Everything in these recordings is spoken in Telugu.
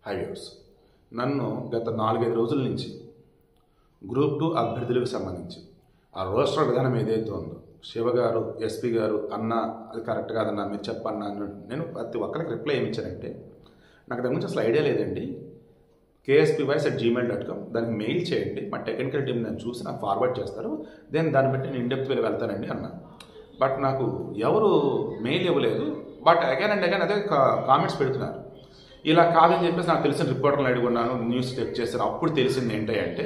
హైవేస్ నన్ను గత 4-5 రోజుల నుంచి గ్రూప్ 2 అభ్యర్థులకు సంబంధించి ఆ రోస్టర్ విధానం ఏదైతే ఉందో శివ గారు ఎస్పీ గారు అన్న అది కరెక్ట్ కాదన్నా మీరు చెప్పన్నా నేను ప్రతి ఒక్కరికి రిప్లై ఏమి ఇచ్చానంటే నాకు దాని గురించి అసలు ఐడియా లేదండి. kspvoice@gmail.com దానికి మెయిల్ చేయండి, మా టెక్నికల్ టీం నేను చూసి నాకు ఫార్వర్డ్ చేస్తారు, దెన్ దాన్ని బట్టి నేను ఇన్డెప్త్ వెళ్ళి వెళ్తానండి అన్నా. బట్ నాకు ఎవరు మెయిల్ ఇవ్వలేదు. బట్ అగైన్ అండ్ అగైన్ అదే కామెంట్స్ పెడుతున్నారు. ఇలా కాదని చెప్పేసి నాకు తెలిసిన రిపోర్టర్లు అడుగున్నాను, న్యూస్ చెక్ చేశాను. అప్పుడు తెలిసింది ఏంటంటే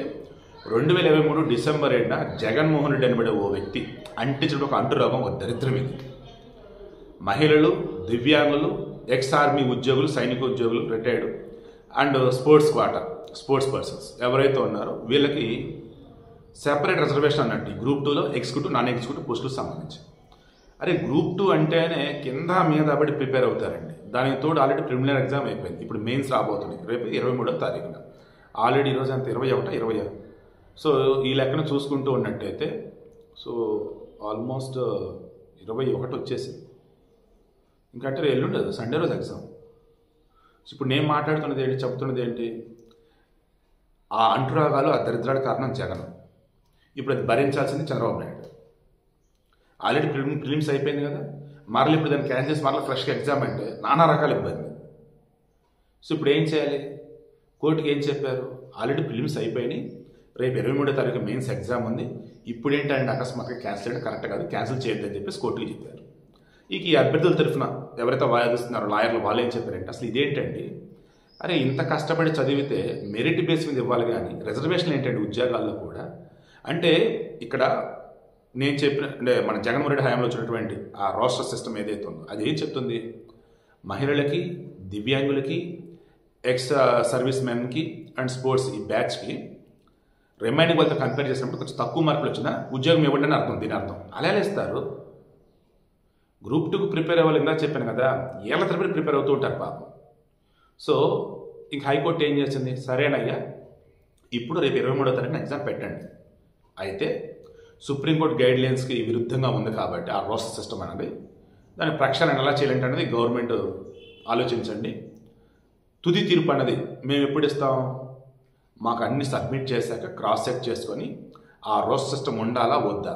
2023 డిసెంబర్ 7న జగన్మోహన్ రెడ్డి అనబడే ఓ వ్యక్తి అంటించిన ఒక అంటురోగం, ఒక దరిద్రం ఇది. మహిళలు, దివ్యాంగులు, ఎక్స్ ఆర్మీ ఉద్యోగులు, సైనిక ఉద్యోగులు, రిటైర్డ్ అండ్ స్పోర్ట్స్ పర్సన్స్ ఎవరైతే ఉన్నారో వీళ్ళకి సెపరేట్ రిజర్వేషన్ అన్నట్టు గ్రూప్ 2లో ఎగ్జిక్యూటివ్ నాన్ ఎగ్జిక్యూటివ్ పోస్టులకు సంబంధించి. అరే గ్రూప్ 2 అంటేనే కింద మీద పడి ప్రిపేర్ అవుతారండి. దానికి తోడు ఆల్రెడీ ప్రిలిమినరీ ఎగ్జామ్ అయిపోయింది, ఇప్పుడు మెయిన్స్ రాబోతుంది రేపు 23వ తారీఖున. ఆల్రెడీ ఈరోజు అంత 21. సో ఈ లెక్కన చూసుకుంటూ ఉన్నట్టయితే సో ఆల్మోస్ట్ 21 వచ్చేసింది. ఇంకంటే ఎల్లుండదు, సండే రోజు ఎగ్జామ్. ఇప్పుడు నేను మాట్లాడుతున్నది ఏంటి, చెప్తున్నది ఏంటి, ఆ అంటురాగాలు ఆ దరిద్రాల కారణం జగన్. ఇప్పుడు అది భరించాల్సింది చంద్రబాబు నాయుడు. ఆల్రెడీ ప్రిలిమ్స్ అయిపోయింది కదా, మరలు ఇప్పుడు దాన్ని క్యాన్సిల్ చేసి మరలా ఫ్రెష్గా ఎగ్జామ్ అంటే నానా రకాల ఇబ్బంది. సో ఇప్పుడు ఏం చేయాలి, కోర్టుకి ఏం చెప్పారు, ఆల్రెడీ ప్రిలిమ్స్ అయిపోయినాయి, రేపు 23వ తారీఖు మెయిన్స్ ఎగ్జామ్ ఉంది, ఇప్పుడు ఏంటంటే అకస్మాత్తుగా క్యాన్సిల్ అంటే కరెక్ట్ కాదు, క్యాన్సిల్ చేయొద్దని చెప్పేసి కోర్టుకి చెప్పారు. ఇక ఈ అభ్యర్థుల తరఫున ఎవరైతే వాదిస్తున్నారో లాయర్లు వాళ్ళు ఏం చెప్పారంటే అసలు ఇదేంటండి, అరే ఇంత కష్టపడి చదివితే మెరిట్ బేస్ మీద ఇవ్వాలి కానీ రిజర్వేషన్ ఏంటంటే ఉద్యోగాల్లో కూడా అంటే ఇక్కడ నేను చెప్పిన అంటే మన జగన్మోహన్ రెడ్డి హయాంలో వచ్చినటువంటి ఆ రోస్టర్ సిస్టమ్ ఏదైతే ఉందో అది ఏం చెప్తుంది, మహిళలకి, దివ్యాంగులకి, ఎక్స్ సర్వీస్ మెన్కి అండ్ స్పోర్ట్స్ ఈ బ్యాచ్కి రిమైనింగ్ వాళ్ళతో కంపేర్ చేసినప్పుడు కొంచెం తక్కువ మార్కులు వచ్చినా ఉద్యోగం ఇవ్వండి అని అర్థం. దీని అర్థం అలా ఇస్తారు. గ్రూప్ 2కు ప్రిపేర్ అవ్వాలి, ఇందా చెప్పాను కదా, ఏళ్ళ తరబడి ప్రిపేర్ అవుతూ ఉంటారు పాపం. సో ఇంక హైకోర్టు ఏం చేసింది, సరేనయ్యా ఇప్పుడు రేపు 23వ తారీఖున ఎగ్జామ్ పెట్టండి, అయితే సుప్రీంకోర్టు గైడ్లైన్స్కి విరుద్ధంగా ఉంది కాబట్టి ఆ రోస్టర్ సిస్టమ్ అనేది దాని ప్రక్షాళన ఎలా చేయాలంటే అనేది గవర్నమెంట్ ఆలోచించండి. తుది తీర్పు అనేది మేము ఎప్పుడు ఇస్తాం, మాకు అన్ని సబ్మిట్ చేశాక క్రాస్ చెక్ చేసుకొని ఆ రోస్టర్ సిస్టమ్ ఉండాలా వద్దా,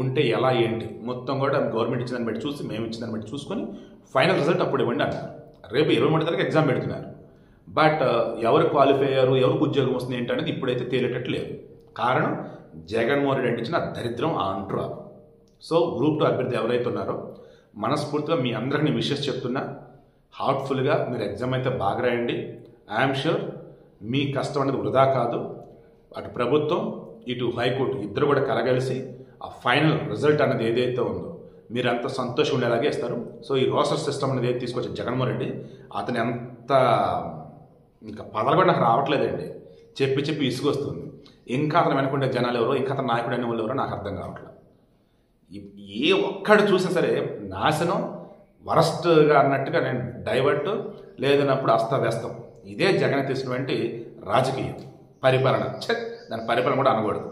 ఉంటే ఎలా ఏంటి మొత్తం కూడా గవర్నమెంట్ ఇచ్చిందని బట్టి చూసి మేము ఇచ్చిందని బట్టి చూసుకొని ఫైనల్ రిజల్ట్ అప్పుడు ఇవ్వండి అన్నారు. రేపు 23వ తారీఖు ఎగ్జామ్ పెడుతున్నారు. బట్ ఎవరు క్వాలిఫై అయ్యారు, ఎవరికి ఉద్యోగం వస్తుంది ఏంటి అనేది ఇప్పుడైతే తేలేటట్టు లేదు. కారణం జగన్మోహన్ రెడ్డి అంటించిన దరిద్రం ఆ అంటురాదు. సో గ్రూప్ 2 అభ్యర్థి ఎవరైతే ఉన్నారో మనస్ఫూర్తిగా మీ అందరికీ విషెస్ చెప్తున్నా, హార్ట్ఫుల్గా మీరు ఎగ్జామ్ అయితే బాగా రాయండి. ఐఎమ్ షూర్ మీ కష్టం అనేది వృధా కాదు. అటు ప్రభుత్వం ఇటు హైకోర్టు ఇద్దరు కూడా కలగలిసి ఆ ఫైనల్ రిజల్ట్ అనేది ఏదైతే ఉందో మీరు అంత సంతోషం ఉండేలాగే ఇస్తారు. సో ఈ రోస్టర్ సిస్టమ్ అనేది ఏది తీసుకొచ్చిన జగన్మోహన్ రెడ్డి అతను ఎంత ఇంకా పదాలు కూడా నాకు రావట్లేదండి, చెప్పి ఇసుకొస్తుంది. ఇంకా అతను వెనుకుంటే జనాలు ఎవరో, ఇంకా అతను నాయకుడు అనే వాళ్ళు ఎవరో నాకు అర్థం కావట్లేదు. ఏ ఒక్కడు చూసినా సరే నాశనం వరస్ట్గా అన్నట్టుగా నేను డైవర్ట్ లేదన్నప్పుడు అస్తవ్యస్తం. ఇదే జగన్ తీసినటువంటి రాజకీయం పరిపాలన. దాని పరిపాలన కూడా అనకూడదు.